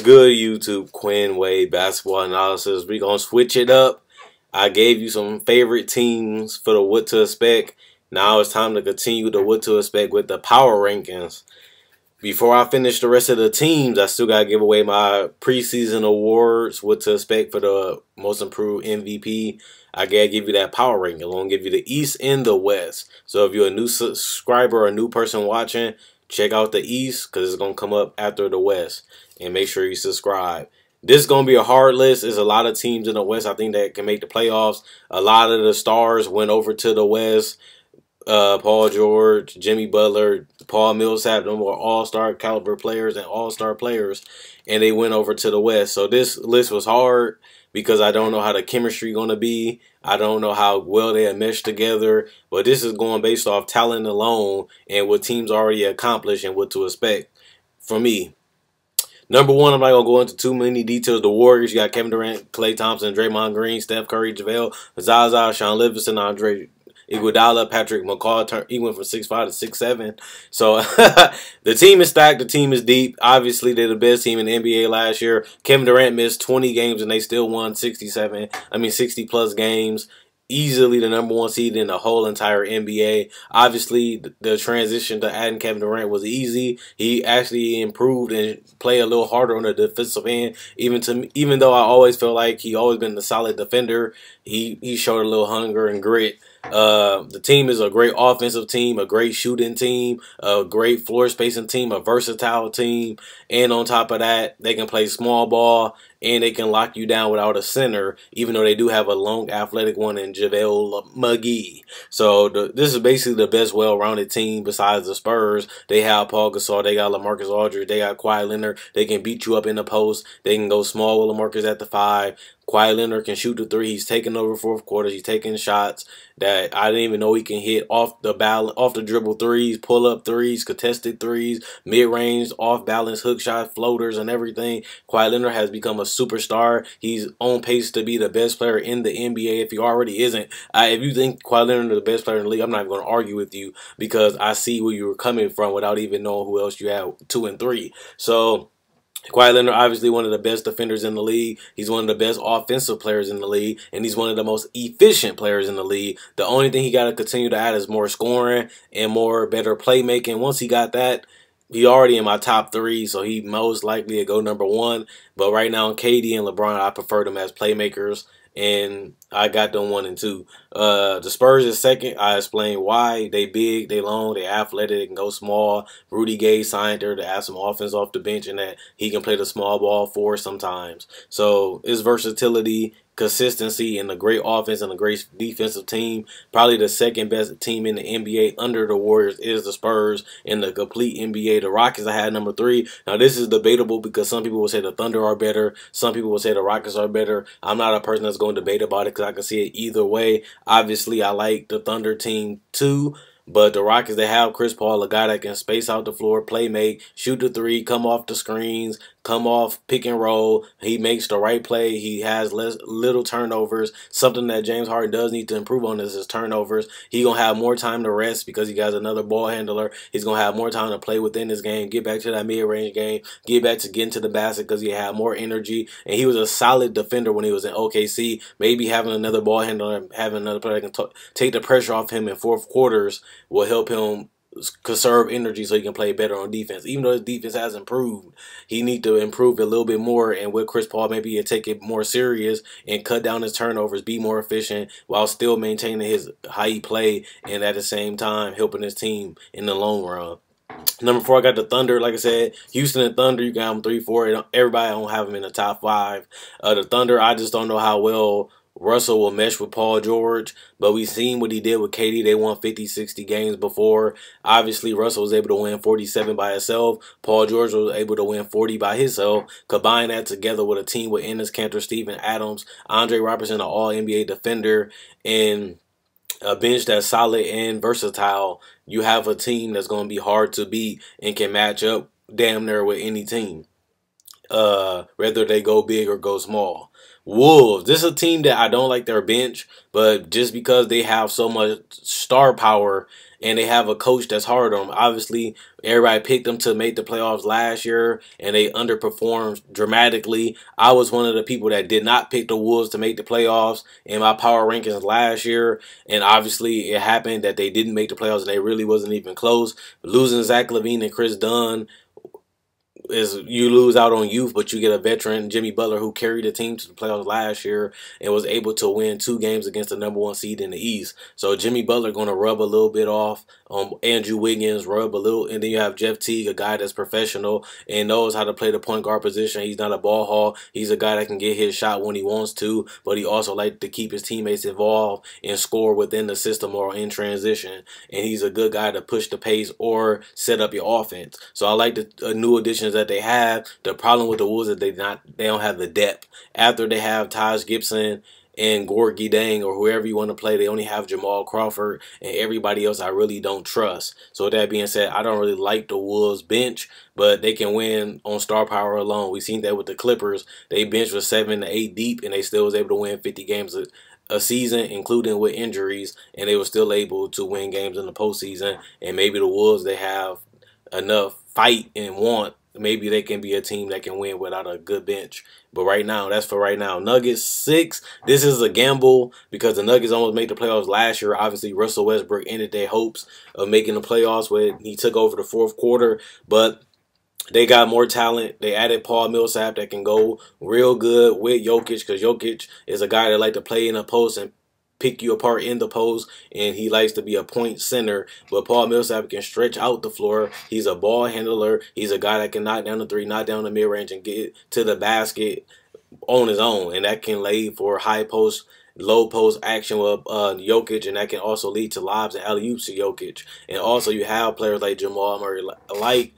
good, YouTube? Quinn Wade basketball analysis. We're going to switch it up. I gave you some favorite teams for the what to expect. Now it's time to continue the what to expect with the power rankings. Before I finish the rest of the teams, I still got to give away my preseason awards, what to expect for the most improved MVP. I got to give you that power ranking. I'm going to give you the East and the West. So if you're a new subscriber or a new person watching, check out the East because it's going to come up after the West. And make sure you subscribe. This is going to be a hard list. There's a lot of teams in the West I think that can make the playoffs. A lot of the stars went over to the West. Paul George, Jimmy Butler, Paul Millsap, them were all-star caliber players and all-star players, and they went over to the West. So this list was hard because I don't know how the chemistry going to be. I don't know how well they are meshed together, but this is going based off talent alone and what teams already accomplished and what to expect from me. Number one, I'm not going to go into too many details. The Warriors, you got Kevin Durant, Klay Thompson, Draymond Green, Steph Curry, JaVale, Zaza, Sean Livingston, Andre Iguodala, Patrick McCaw, he went from 6'5" to 6'7". So the team is stacked. The team is deep. Obviously, they're the best team in the NBA last year. Kevin Durant missed 20 games, and they still won 60-plus games. Easily the #1 seed in the whole entire NBA. Obviously, the transition to adding Kevin Durant was easy. He actually improved and played a little harder on the defensive end. Even though I always felt like he always been a solid defender, he showed a little hunger and grit. The team is a great offensive team, a great shooting team, a great floor spacing team, a versatile team, and on top of that, they can play small ball and they can lock you down without a center, even though they do have a long athletic one in JaVale McGee. So this is basically the best well-rounded team besides the Spurs. They have Paul Gasol, they got LaMarcus Aldridge, they got Kawhi Leonard. They can beat you up in the post. They can go small with LaMarcus at the 5. Kawhi Leonard can shoot the 3. He's taking over fourth quarters. He's taking shots that I didn't even know he can hit off the dribble threes, pull up threes, contested threes, mid range, off balance hook shots, floaters, and everything. Kawhi Leonard has become a superstar. He's on pace to be the best player in the NBA if he already isn't. If you think Kawhi Leonard is the best player in the league, I'm not even going to argue with you because I see where you were coming from without even knowing who else you have 2 and 3. So Kawhi Leonard, obviously one of the best defenders in the league. He's one of the best offensive players in the league, and he's one of the most efficient players in the league. The only thing he got to continue to add is more scoring and more better playmaking. Once he got that, he already in my top 3, so he most likely to go #1. But right now, KD and LeBron, I prefer them as playmakers, and I got them 1 and 2. The Spurs is second. I explained why. They big, they long, they athletic, they can go small. Rudy Gay signed her to add some offense off the bench and that he can play the small ball 4 sometimes. So it's versatility, consistency, and a great offense and a great defensive team. Probably the second best team in the NBA under the Warriors is the Spurs. In the complete NBA, the Rockets I had #3. Now this is debatable because some people will say the Thunder are better. Some people will say the Rockets are better. I'm not a person that's going to debate about it because I can see it either way. Obviously, I like the Thunder team too. But the Rockets, they have Chris Paul, a guy that can space out the floor, play make, shoot the 3, come off the screens, come off pick and roll. He makes the right play. He has little turnovers. Something that James Harden does need to improve on is his turnovers. He's going to have more time to rest because he has another ball handler. He's going to have more time to play within his game, get back to that mid-range game, get back to getting to the basket because he had more energy. And he was a solid defender when he was in OKC. Maybe having another ball handler, having another player that can take the pressure off him in fourth quarters will help him conserve energy so he can play better on defense. Even though his defense has improved, he needs to improve a little bit more. And with Chris Paul, maybe he'll take it more serious and cut down his turnovers, be more efficient while still maintaining his high play and at the same time helping his team in the long run. #4, I got the Thunder. Like I said, Houston and Thunder, you got them 3, 4. Everybody don't have them in the top 5. The Thunder, I just don't know how well Russell will mesh with Paul George, but we've seen what he did with KD. They won 50, 60 games before. Obviously, Russell was able to win 47 by himself. Paul George was able to win 40 by himself. Combine that together with a team with Enes Kanter, Steven Adams, Andre Robertson, an all-NBA defender, and a bench that's solid and versatile. You have a team that's going to be hard to beat and can match up damn near with any team, whether they go big or go small. Wolves. This is a team that I don't like their bench, but just because they have so much star power and they have a coach that's hard on them. Obviously, everybody picked them to make the playoffs last year, and they underperformed dramatically. I was one of the people that did not pick the Wolves to make the playoffs in my power rankings last year, and obviously it happened that they didn't make the playoffs, and they really wasn't even close. Losing Zach LaVine and Chris Dunn is you lose out on youth, but you get a veteran, Jimmy Butler, who carried the team to the playoffs last year and was able to win 2 games against the #1 seed in the East. So Jimmy Butler going to rub a little bit off. Andrew Wiggins rub a little, and then you have Jeff Teague, a guy that's professional and knows how to play the point guard position. He's not a ball hog. He's a guy that can get his shot when he wants to, but he also likes to keep his teammates involved and score within the system or in transition. And he's a good guy to push the pace or set up your offense. So I like the new additions that they have. The problem with the Wolves is they don't have the depth. After they have Taj Gibson and Gorgie Dang or whoever you want to play, they only have Jamal Crawford, and everybody else I really don't trust. So with that being said, I don't really like the Wolves bench, but they can win on star power alone. We've seen that with the Clippers. They bench was 7 to 8 deep, and they still was able to win 50 games a season, including with injuries, and they were still able to win games in the postseason. And maybe the Wolves, they have enough fight and want. Maybe they can be a team that can win without a good bench. But right now, that's for right now. Nuggets 6. This is a gamble because the Nuggets almost made the playoffs last year. Obviously, Russell Westbrook ended their hopes of making the playoffs when he took over the 4th quarter. But they got more talent. They added Paul Millsap that can go real good with Jokic, because Jokic is a guy that like to play in a post and pick you apart in the post, and he likes to be a point center. But Paul Millsap can stretch out the floor. He's a ball handler. He's a guy that can knock down the 3, knock down the mid-range, and get to the basket on his own. And that can lay for high post, low post action with Jokic, and that can also lead to lobs and alley-oops to Jokic. And also you have players like Jamal Murray, like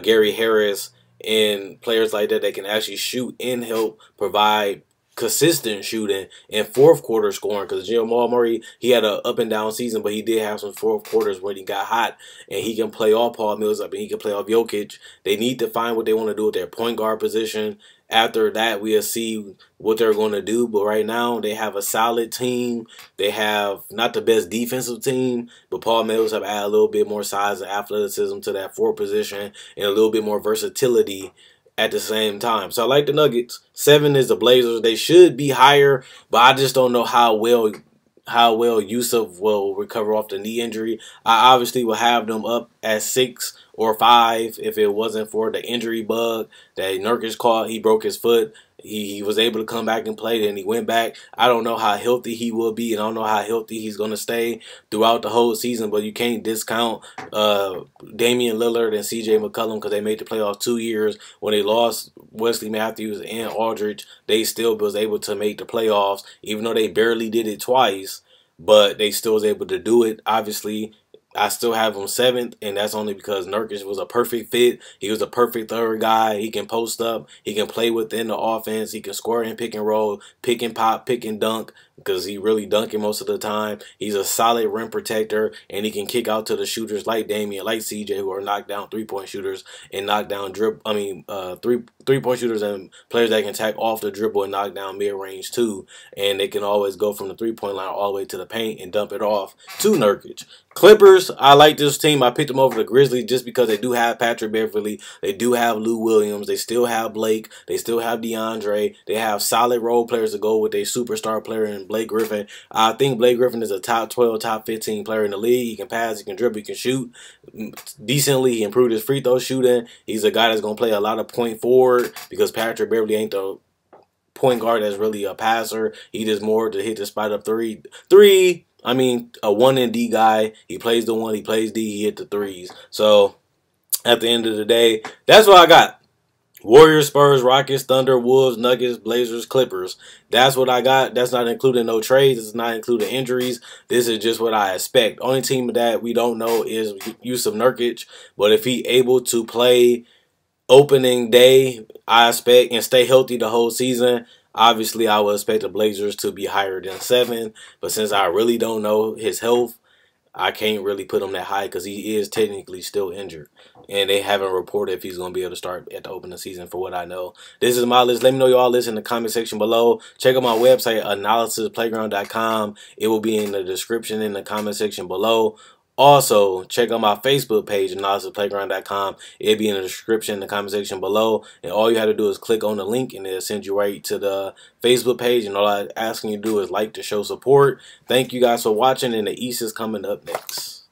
Gary Harris, and players like that can actually shoot and help provide consistent shooting and 4th quarter scoring, because Jamal Murray, he had an up and down season, but he did have some 4th quarters when he got hot, and he can play off Paul Millsap and he can play off Jokic. They need to find what they want to do with their point guard position. After that, we'll see what they're going to do. But right now, they have a solid team. They have not the best defensive team, but Paul Millsap add a little bit more size and athleticism to that 4th position and a little bit more versatility at the same time. So I like the Nuggets. 7 is the Blazers. They should be higher, but I just don't know how well Yusuf will recover off the knee injury. I obviously will have them up at 6 or 5 if it wasn't for the injury bug that Nurkic caught. He broke his foot. He was able to come back and play, and he went back. I don't know how healthy he will be, and I don't know how healthy he's going to stay throughout the whole season, but you can't discount Damian Lillard and C.J. McCollum, because they made the playoffs 2 years. When they lost Wesley Matthews and Aldridge, they still was able to make the playoffs, even though they barely did it twice, but they still was able to do it. Obviously, I still have him 7th, and that's only because Nurkic was a perfect fit. He was a perfect third guy. He can post up. He can play within the offense. He can score in pick and roll, pick and pop, pick and dunk, because he really dunking most of the time. He's a solid rim protector, and he can kick out to the shooters like Damian, like CJ, who are knockdown 3-point shooters and knockdown three-point shooters and players that can attack off the dribble and knock down mid-range too. And they can always go from the 3-point line all the way to the paint and dump it off to Nurkic. Clippers, I like this team. I picked them over the Grizzlies just because they do have Patrick Beverly. They do have Lou Williams. They still have Blake. They still have DeAndre. They have solid role players to go with a superstar player in Blake Griffin. I think Blake Griffin is a top 12, top 15 player in the league. He can pass, he can dribble, he can shoot decently. He improved his free throw shooting. He's a guy that's going to play a lot of point forward, because Patrick Beverly ain't the point guard that's really a passer. He does more to hit the spot up three. I mean, a 1 and D guy. He plays the 1, he plays D, he hit the 3s. So, at the end of the day, that's what I got. Warriors, Spurs, Rockets, Thunder, Wolves, Nuggets, Blazers, Clippers. That's what I got. That's not including no trades. It's not including injuries. This is just what I expect. Only team that we don't know is Yusuf Nurkic. But if he able to play opening day, I expect, and stay healthy the whole season, obviously I would expect the Blazers to be higher than 7. But since I really don't know his health, I can't really put him that high, because he is technically still injured. And they haven't reported if he's going to be able to start at the opening season, for what I know. This is my list. Let me know y'all list in the comment section below. Check out my website, analysisplayground.com. It will be in the description in the comment section below. Also, check out my Facebook page, analysisplayground.com. It'll be in the description in the comment section below. And all you have to do is click on the link and it'll send you right to the Facebook page. And all I'm asking you to do is like to show support. Thank you guys for watching, and the East is coming up next.